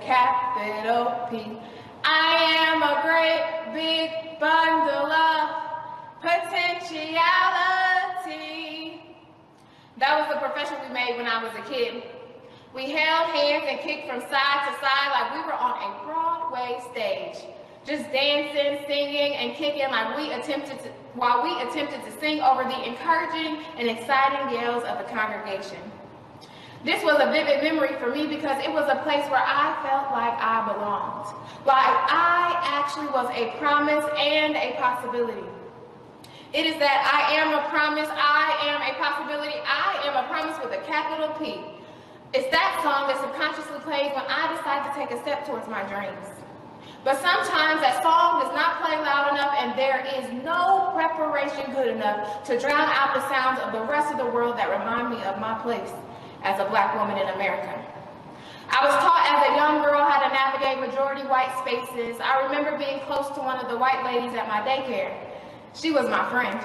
capital P. I am a great big bundle of potentiality. That was the profession we made when I was a kid. We held hands and kicked from side to side like we were on a Broadway stage, just dancing, singing, and kicking like while we attempted to sing over the encouraging and exciting yells of the congregation. This was a vivid memory for me because it was a place where I felt like I belonged, like I actually was a promise and a possibility. It is that I am a promise, I am a possibility, I am a promise with a capital P. It's that song that subconsciously plays when I decide to take a step towards my dreams. But sometimes that song does not play loud enough and there is no preparation good enough to drown out the sounds of the rest of the world that remind me of my place as a Black woman in America. I was taught as a young girl how to navigate majority white spaces. I remember being close to one of the white ladies at my daycare. She was my friend.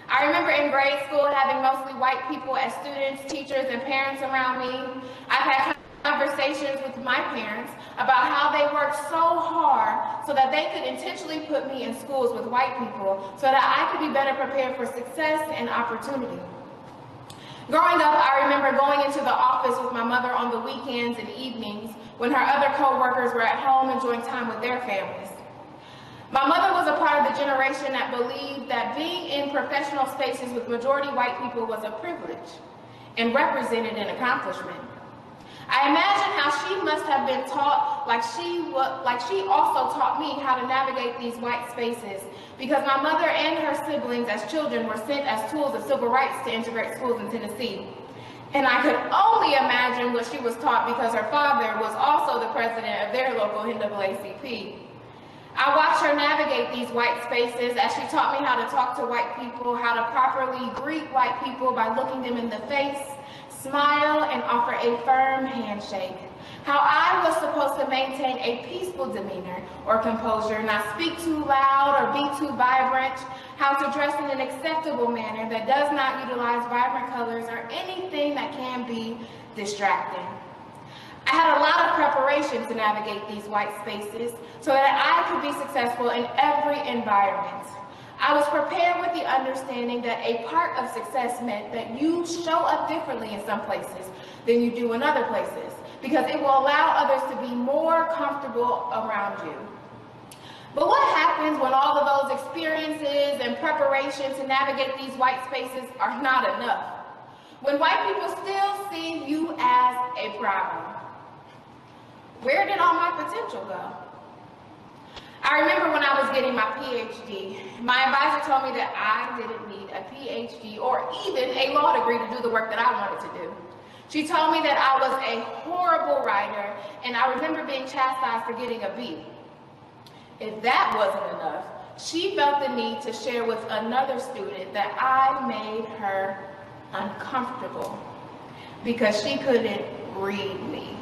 I remember in grade school having mostly white people as students, teachers, and parents around me. I've had conversations with my parents about how they worked so hard so that they could intentionally put me in schools with white people so that I could be better prepared for success and opportunity. Growing up, I remember going into the office with my mother on the weekends and evenings when her other co-workers were at home enjoying time with their families. My mother was a part of the generation that believed that being in professional spaces with majority white people was a privilege and represented an accomplishment. I imagine how she must have been taught like she also taught me how to navigate these white spaces because my mother and her siblings as children were sent as tools of civil rights to integrate schools in Tennessee. And I could only imagine what she was taught because her father was also the president of their local NAACP. I watched her navigate these white spaces as she taught me how to talk to white people, how to properly greet white people by looking them in the face, smile, and offer a firm handshake. How I was supposed to maintain a peaceful demeanor or composure, not speak too loud or be too vibrant, how to dress in an acceptable manner that does not utilize vibrant colors or anything that can be distracting. I had a lot of preparation to navigate these white spaces so that I could be successful in every environment. I was prepared with the understanding that a part of success meant that you show up differently in some places than you do in other places, because it will allow others to be more comfortable around you. But what happens when all of those experiences and preparation to navigate these white spaces are not enough? When white people still see you as a problem? Where did all my potential go? I remember when I was getting my PhD, my advisor told me that I didn't need a PhD or even a law degree to do the work that I wanted to do. She told me that I was a horrible writer, and I remember being chastised for getting a B. If that wasn't enough, she felt the need to share with another student that I made her uncomfortable because she couldn't read me.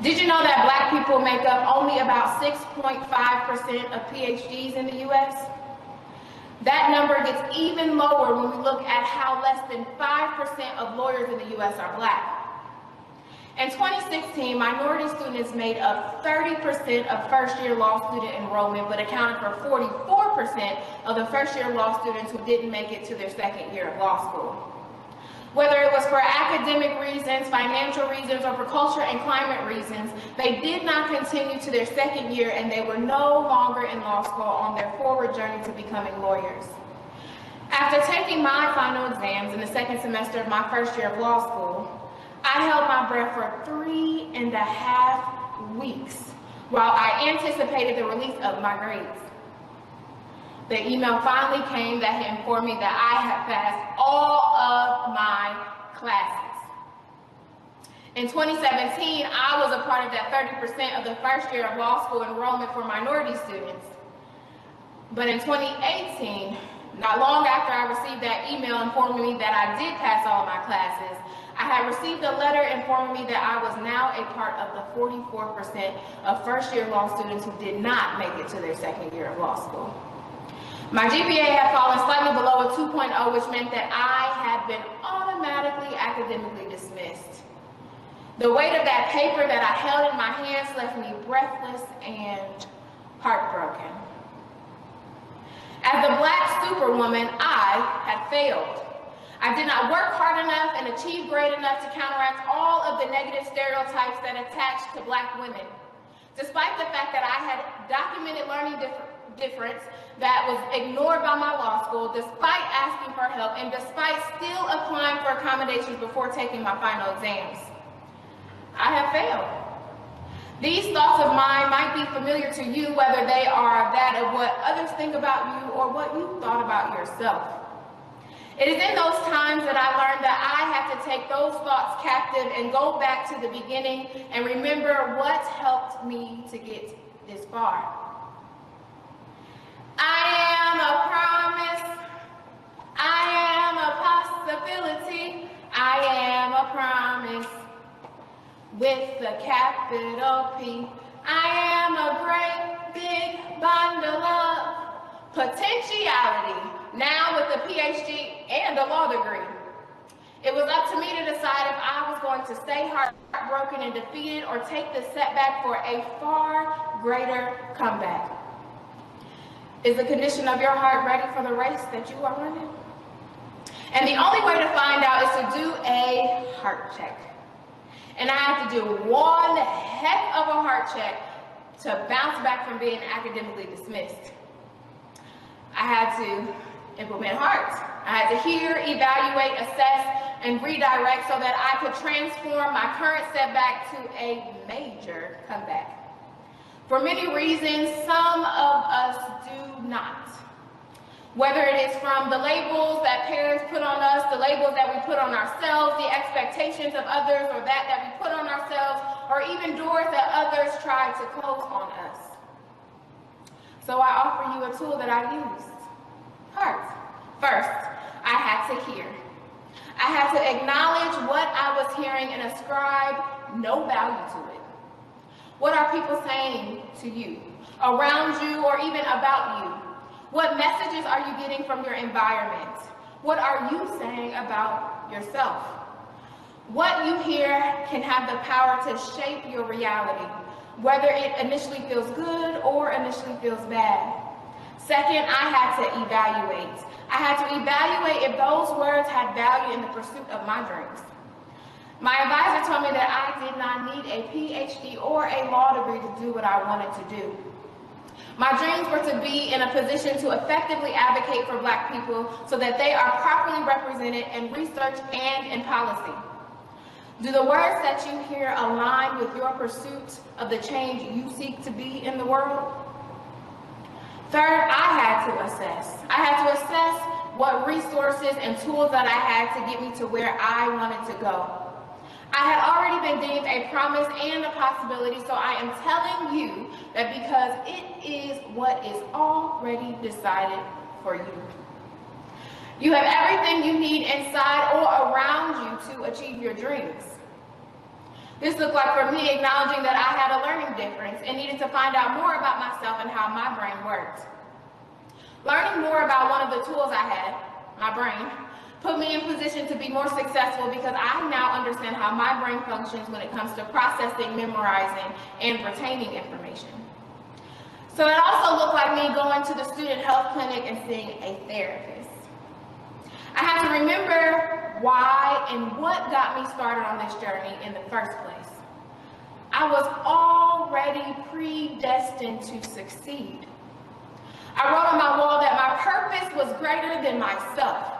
Did you know that Black people make up only about 6.5% of PhDs in the US? That number gets even lower when we look at how less than 5% of lawyers in the US are Black. In 2016, minority students made up 30% of first-year law student enrollment, but accounted for 44% of the first-year law students who didn't make it to their second year of law school. Whether it was for academic reasons, financial reasons, or for culture and climate reasons, they did not continue to their second year and they were no longer in law school on their forward journey to becoming lawyers. After taking my final exams in the second semester of my first year of law school, I held my breath for 3.5 weeks while I anticipated the release of my grades. The email finally came that informed me that I had passed all of my classes. In 2017, I was a part of that 30% of the first year of law school enrollment for minority students. But in 2018, not long after I received that email informing me that I did pass all my classes, I had received a letter informing me that I was now a part of the 44% of first-year law students who did not make it to their second year of law school. My GPA had fallen slightly below a 2.0, which meant that I had been automatically academically dismissed. The weight of that paper that I held in my hands left me breathless and heartbroken. As the Black superwoman, I had failed. I did not work hard enough and achieve great enough to counteract all of the negative stereotypes that attached to Black women. Despite the fact that I had documented learning difference that was ignored by my law school, despite asking for help, and despite still applying for accommodations before taking my final exams, I have failed. These thoughts of mine might be familiar to you, whether they are that of what others think about you or what you thought about yourself. It is in those times that I learned that I have to take those thoughts captive and go back to the beginning and remember what helped me to get this far. I am a promise. I am a possibility. I am a promise. With a capital P. I am a great big bundle of potentiality, now with a PhD and a law degree. It was up to me to decide if I was going to stay heartbroken and defeated or take the setback for a far greater comeback. Is the condition of your heart ready for the race that you are running? And the only way to find out is to do a heart check. And I have to do one heck of a heart check to bounce back from being academically dismissed. I had to implement HEART. I had to hear, evaluate, assess, and redirect so that I could transform my current setback to a major comeback. For many reasons, some of us do not. Whether it is from the labels that parents put on us, the labels that we put on ourselves, the expectations of others, or that we put on ourselves, or even doors that others try to close on us. So I offer you a tool that I used, HEART. First, I had to hear. I had to acknowledge what I was hearing and ascribe no value to it. What are people saying to you, around you, or even about you? What messages are you getting from your environment? What are you saying about yourself? What you hear can have the power to shape your reality, whether it initially feels good or initially feels bad. Second, I had to evaluate. I had to evaluate if those words had value in the pursuit of my dreams. My advisor told me that I did not need a PhD or a law degree to do what I wanted to do. My dreams were to be in a position to effectively advocate for Black people so that they are properly represented in research and in policy. Do the words that you hear align with your pursuit of the change you seek to be in the world? Third, I had to assess. I had to assess what resources and tools that I had to get me to where I wanted to go. I had already been deemed a promise and a possibility, so I am telling you that because it is what is already decided for you. You have everything you need inside or around you to achieve your dreams. This looked like for me acknowledging that I had a learning difference and needed to find out more about myself and how my brain worked. Learning more about one of the tools I had, my brain, put me in position to be more successful because I now understand how my brain functions when it comes to processing, memorizing, and retaining information. So it also looked like me going to the student health clinic and seeing a therapist. I had to remember why and what got me started on this journey in the first place. I was already predestined to succeed. I wrote on my wall that my purpose was greater than myself.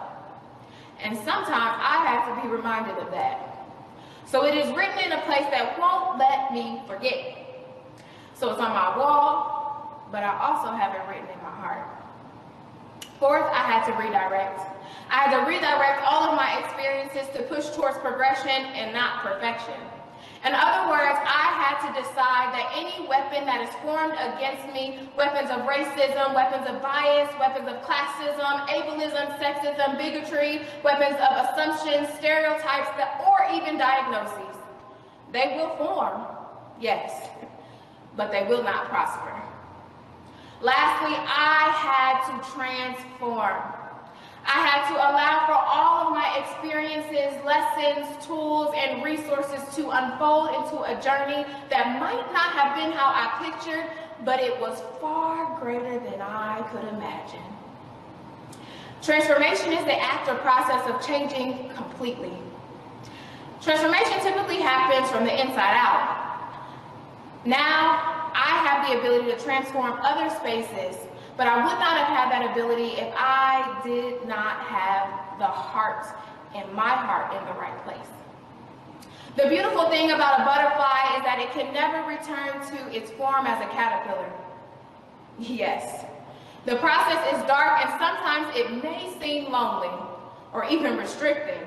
And sometimes I have to be reminded of that. So it is written in a place that won't let me forget. So it's on my wall, but I also have it written in my heart. Fourth, I had to redirect. I had to redirect all of my experiences to push towards progression and not perfection. In other words, I had to decide that any weapon that is formed against me, weapons of racism, weapons of bias, weapons of classism, ableism, sexism, bigotry, weapons of assumptions, stereotypes, or even diagnoses, they will form, yes, but they will not prosper. Lastly, I had to transform. I had to allow for all of my experiences, lessons, tools, and resources to unfold into a journey that might not have been how I pictured, but it was far greater than I could imagine. Transformation is the act or process of changing completely. Transformation typically happens from the inside out. Now, I have the ability to transform other spaces, but I would not have had that ability if I did not have the heart and my heart in the right place. The beautiful thing about a butterfly is that it can never return to its form as a caterpillar. Yes, the process is dark and sometimes it may seem lonely or even restricting,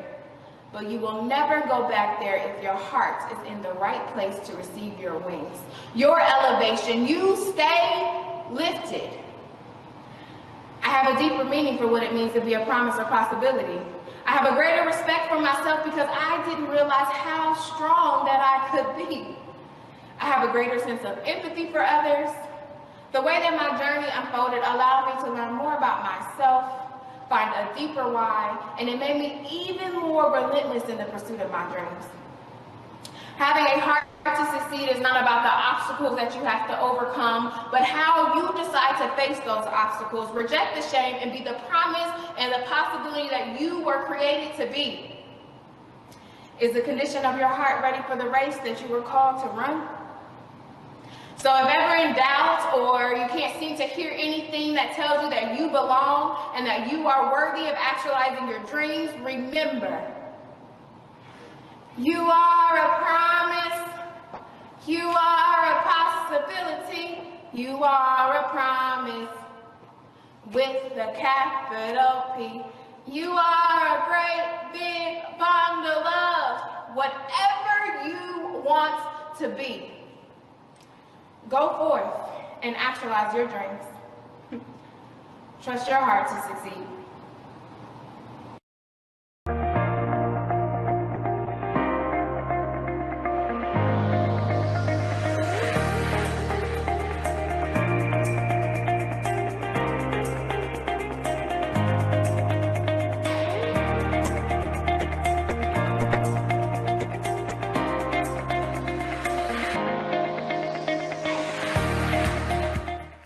but you will never go back there if your heart is in the right place to receive your wings, your elevation. You stay lifted. I have a deeper meaning for what it means to be a promise or possibility. I have a greater respect for myself because I didn't realize how strong that I could be. I have a greater sense of empathy for others. The way that my journey unfolded allowed me to learn more about myself, find a deeper why, and it made me even more relentless in the pursuit of my dreams. Having a heart to succeed is not about the obstacles that you have to overcome, but how you decide to face those obstacles, reject the shame, and be the promise and the possibility that you were created to be. Is the condition of your heart ready for the race that you were called to run? So if ever in doubt or you can't seem to hear anything that tells you that you belong and that you are worthy of actualizing your dreams, remember, you are a promise. You are a possibility. You are a promise with the capital P. You are a great big bundle of whatever you want to be. Go forth and actualize your dreams. Trust your heart to succeed.